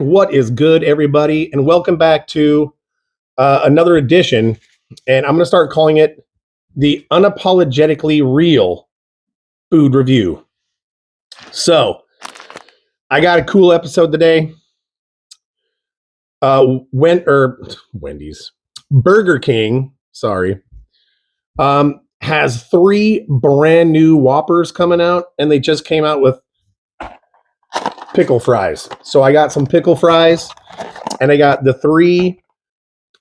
What is good, everybody? And welcome back to another edition. And I'm going to start calling it the Unapologetically Real Food Review. So, I got a cool episode today. Wendy's, Burger King, has 3 brand new Whoppers coming out, and they just came out with pickle fries. So I got some pickle fries, and I got the 3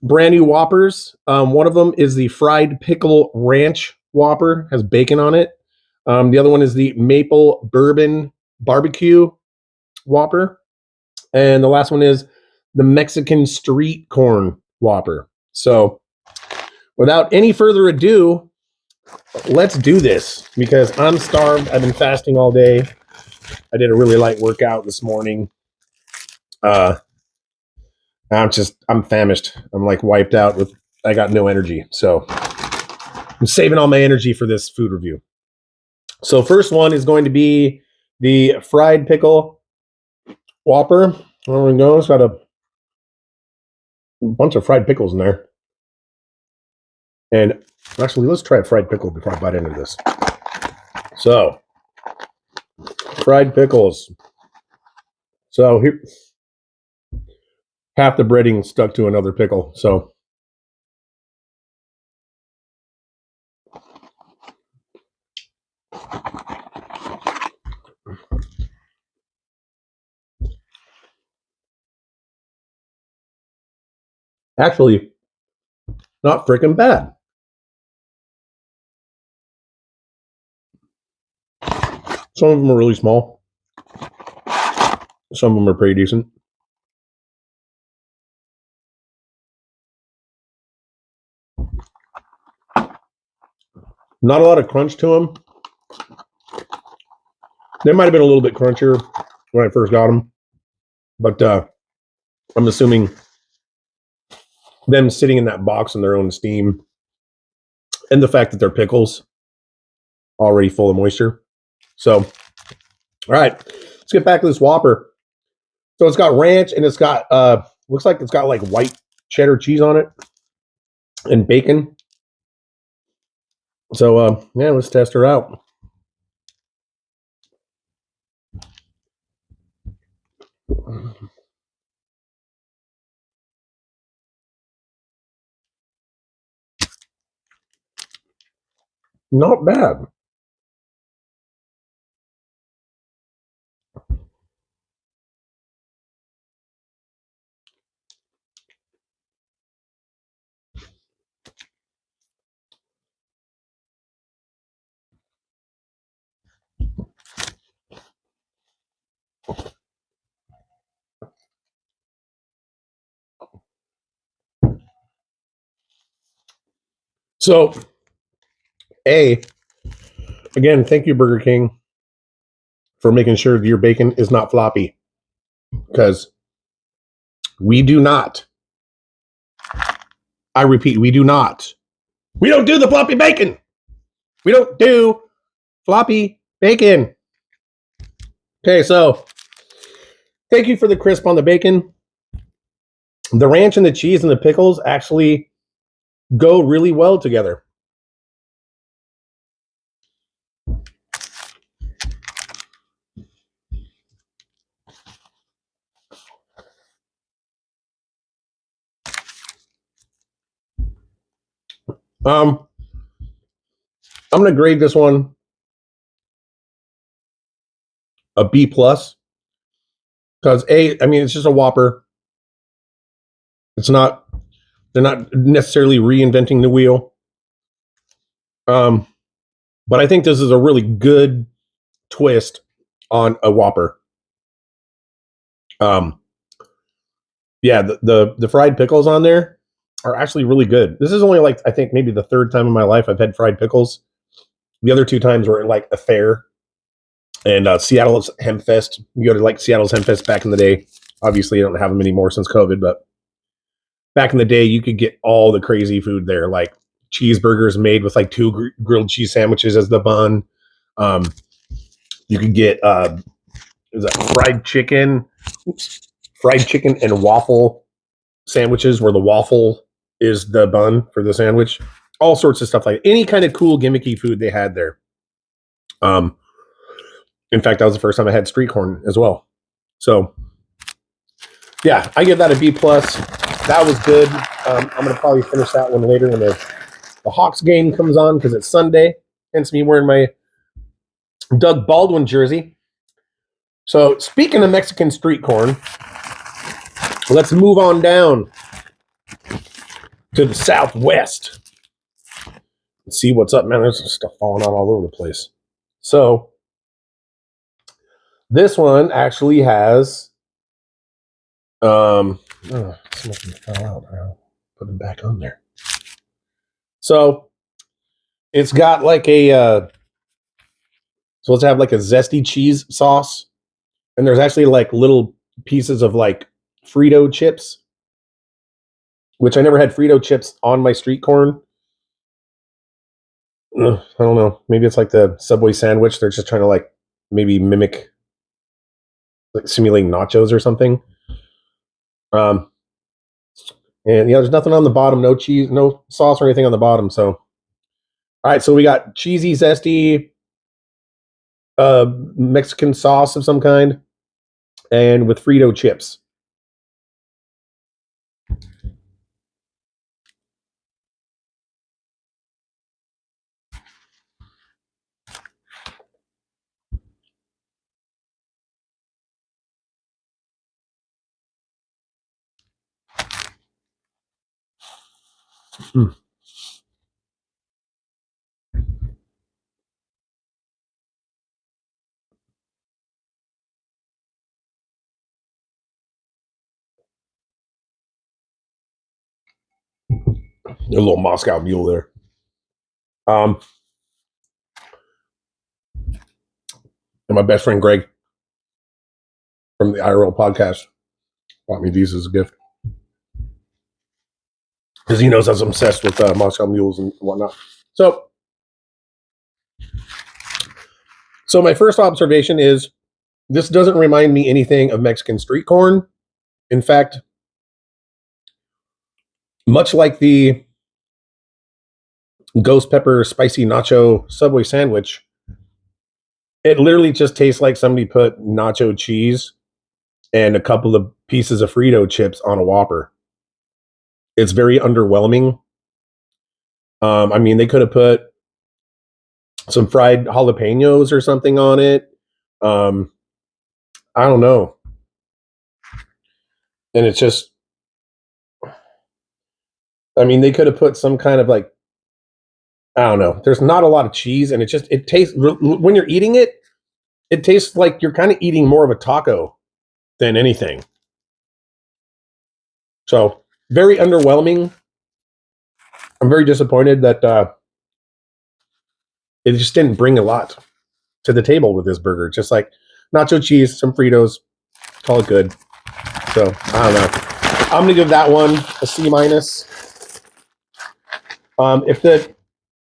brand new Whoppers. One of them is the fried pickle ranch Whopper, has bacon on it. The other one is the maple bourbon barbecue Whopper. And the last one is the Mexican street corn Whopper. So without any further ado, let's do this because I'm starved. I've been fasting all day. I did a really light workout this morning. I'm famished. I'm like wiped out I got no energy. So I'm saving all my energy for this food review. So first one is going to be the fried pickle Whopper. There we go. It's got a bunch of fried pickles in there. And actually, let's try a fried pickle before I bite into this. So, fried pickles. So here, half the breading stuck to another pickle. So, actually, not freaking bad. Some of them are really small. Some of them are pretty decent. Not a lot of crunch to them. They might have been a little bit crunchier when I first got them. But I'm assuming them sitting in that box in their own steam and the fact that they're pickles already full of moisture. So, all right, let's get back to this Whopper. So it's got ranch and it's got, looks like it's got like white cheddar cheese on it and bacon. So, yeah, let's test her out. Not bad. So, again, thank you, Burger King, for making sure that your bacon is not floppy. Because we do not. I repeat, we do not. We don't do the floppy bacon. We don't do floppy bacon. Okay, so thank you for the crisp on the bacon. The ranch and the cheese and the pickles actually go really well together. I'm going to grade this one a B+. Because it's just a Whopper. They're not necessarily reinventing the wheel. But I think this is a really good twist on a Whopper. Yeah, the fried pickles on there are actually really good. This is only I think maybe the 3rd time in my life I've had fried pickles. The other 2 times were like a fair and Seattle's Hempfest. You go to Seattle's Hempfest back in the day. Obviously, you don't have them anymore since COVID, but back in the day, you could get all the crazy food there, like cheeseburgers made with 2 grilled cheese sandwiches as the bun. You could get fried chicken fried chicken and waffle sandwiches where the waffle is the bun for the sandwich. All sorts of stuff like any kind of cool gimmicky food they had there. In fact, that was the first time I had street corn as well. So yeah, I give that a B plus. That was good. I'm going to probably finish that one later when the Hawks game comes on because it's Sunday. Hence me wearing my Doug Baldwin jersey. So speaking of Mexican street corn, let's move on down to the Southwest. Let's see what's up, man. There's stuff falling out all over the place. So this one actually has something fell out. I'll put it back on there. So it's got like a so let's have like a zesty cheese sauce, and there's actually like little pieces of like Frito chips, which I never had Frito chips on my street corn. I don't know. Maybe it's like the Subway sandwich. They're just trying to like maybe mimic, like simulating nachos or something. And yeah, there's nothing on the bottom. No cheese, no sauce or anything on the bottom. So, all right. So we got cheesy, zesty, Mexican sauce of some kind, and with Frito chips. Mm. A little Moscow Mule there. And my best friend Greg from the IRL podcast bought me these as a gift because he knows I was obsessed with Moscow Mules and whatnot. So my first observation is this doesn't remind me anything of Mexican street corn. In fact, much like the ghost pepper spicy nacho Subway sandwich, it literally just tastes like somebody put nacho cheese and a couple of pieces of Frito chips on a Whopper. It's very underwhelming. I mean, they could have put some fried jalapenos or something on it. I don't know. And it's just, I mean, they could have put some kind of like, I don't know. There's not a lot of cheese, and it tastes, when you're eating it, it tastes like you're kind of eating more of a taco than anything. So very underwhelming. I'm very disappointed that it just didn't bring a lot to the table with this burger. Just like nacho cheese, some Fritos, call it good. So I don't know. I'm gonna give that one a C minus.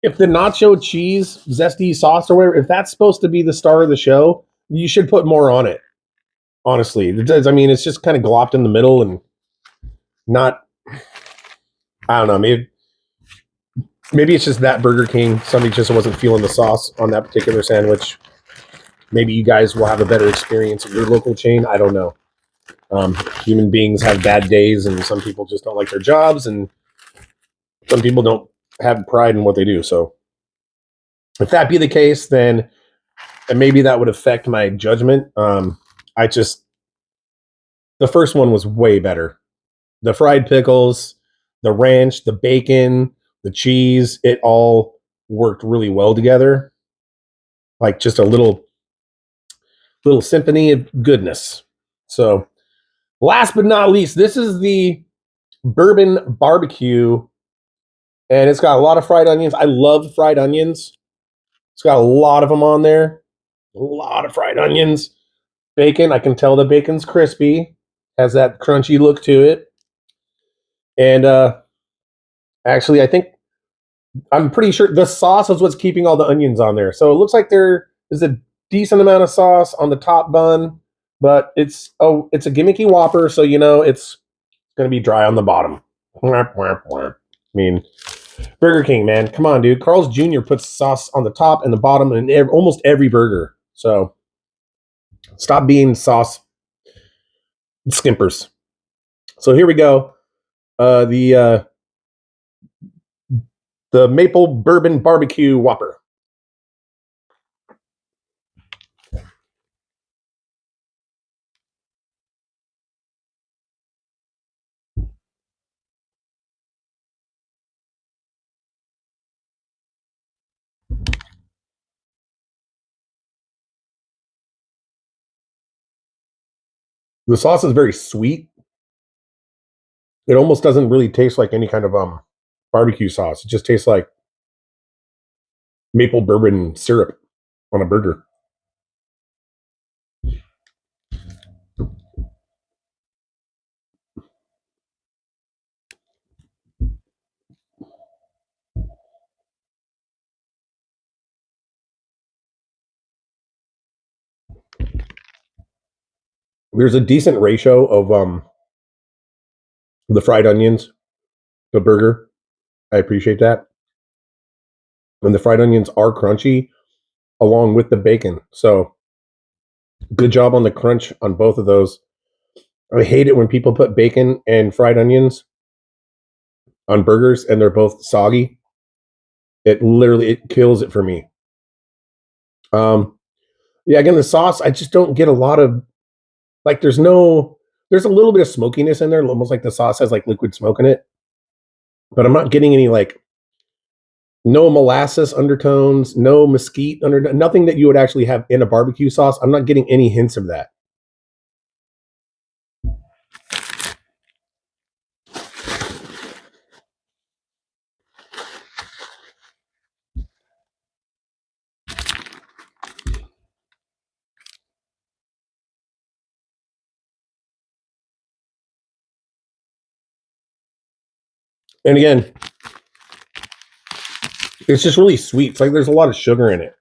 If the nacho cheese zesty sauce or whatever, if that's supposed to be the star of the show, you should put more on it. Honestly, I mean, it's just kind of glopped in the middle and not. I don't know. Maybe it's just that Burger King. Somebody just wasn't feeling the sauce on that particular sandwich. Maybe you guys will have a better experience at your local chain. I don't know. Human beings have bad days, and some people just don't like their jobs, and some people don't have pride in what they do. So if that be the case, then maybe that would affect my judgment. The first one was way better. The fried pickles, the ranch, the bacon, the cheese, it all worked really well together. Like just a little symphony of goodness. So last but not least, this is the bourbon barbecue, and it's got a lot of fried onions. I love fried onions. It's got a lot of them on there. A lot of fried onions. Bacon, I can tell the bacon's crispy. Has that crunchy look to it. And actually, I'm pretty sure the sauce is what's keeping all the onions on there. So it looks like there is a decent amount of sauce on the top bun. but it's a gimmicky Whopper, so you know it's going to be dry on the bottom. I mean, Burger King, man, come on, dude. Carl's Jr. puts sauce on the top and the bottom in almost every burger. So stop being sauce skimpers. So here we go. The maple bourbon barbecue Whopper. The sauce is very sweet. It almost doesn't really taste like any kind of barbecue sauce. It just tastes like maple bourbon syrup on a burger. There's a decent ratio of the fried onions, the burger. I appreciate that. And the fried onions are crunchy along with the bacon. So good job on the crunch on both of those. I hate it when people put bacon and fried onions on burgers and they're both soggy. It kills it for me. Yeah, again, the sauce, I just don't get a lot of like there's a little bit of smokiness in there, almost like the sauce has like liquid smoke in it. But I'm not getting any like no molasses undertones, no mesquite under nothing that you would actually have in a barbecue sauce. I'm not getting any hints of that. And again, it's just really sweet. It's like there's a lot of sugar in it.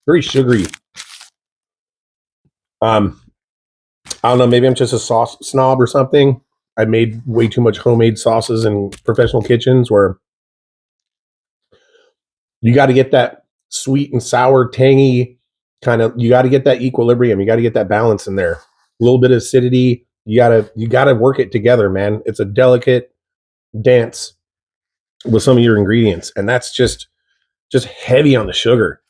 Very sugary. I don't know, maybe I'm just a sauce snob or something. I made way too much homemade sauces in professional kitchens where you got to get that sweet and sour, tangy kind of. You got to get that equilibrium. You got to get that balance in there. A little bit of acidity. You gotta work it together, man. It's a delicate dance with some of your ingredients, and that's just heavy on the sugar.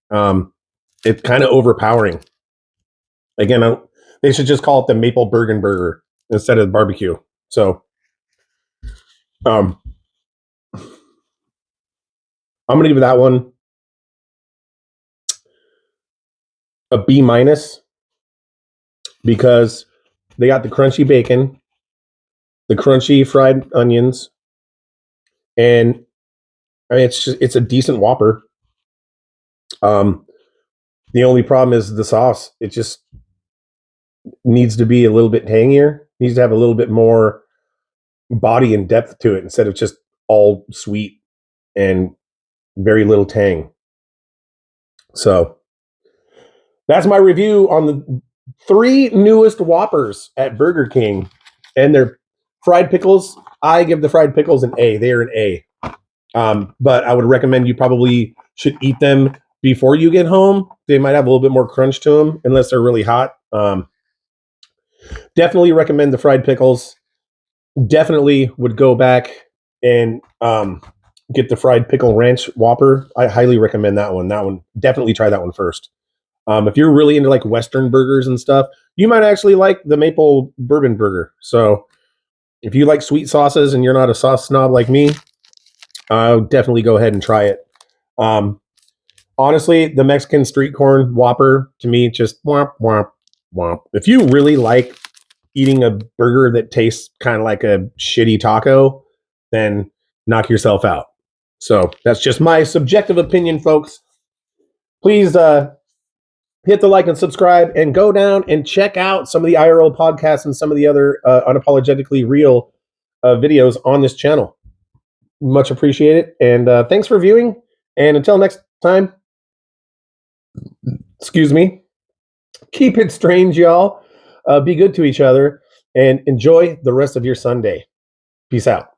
It's kind of overpowering. Again, they should just call it the maple bourbon burger instead of barbecue. So, I'm gonna give that one a B minus because they got the crunchy bacon, the crunchy fried onions, and I mean it's a decent Whopper. The only problem is the sauce. It just needs to be a little bit tangier. Needs to have a little bit more body and depth to it instead of just all sweet and very little tang. So that's my review on the 3 newest Whoppers at Burger King and their fried pickles. I give the fried pickles an A. They are an A. But I would recommend you probably should eat them before you get home. They might have a little bit more crunch to them unless they're really hot. Definitely recommend the fried pickles. Definitely would go back and get the fried pickle ranch Whopper. I highly recommend that one. That one, definitely try that one first. If you're really into like Western burgers and stuff, you might actually like the maple bourbon burger. So if you like sweet sauces and you're not a sauce snob like me, definitely go ahead and try it. Honestly, the Mexican street corn Whopper to me just womp womp womp. If you really like eating a burger that tastes kind of like a shitty taco, then knock yourself out. So that's just my subjective opinion, folks. Please hit the like and subscribe and go down and check out some of the IRL podcasts and some of the other unapologetically real videos on this channel. Much appreciated. And thanks for viewing. And until next time, excuse me, keep it strange, y'all. Be good to each other and enjoy the rest of your Sunday. Peace out.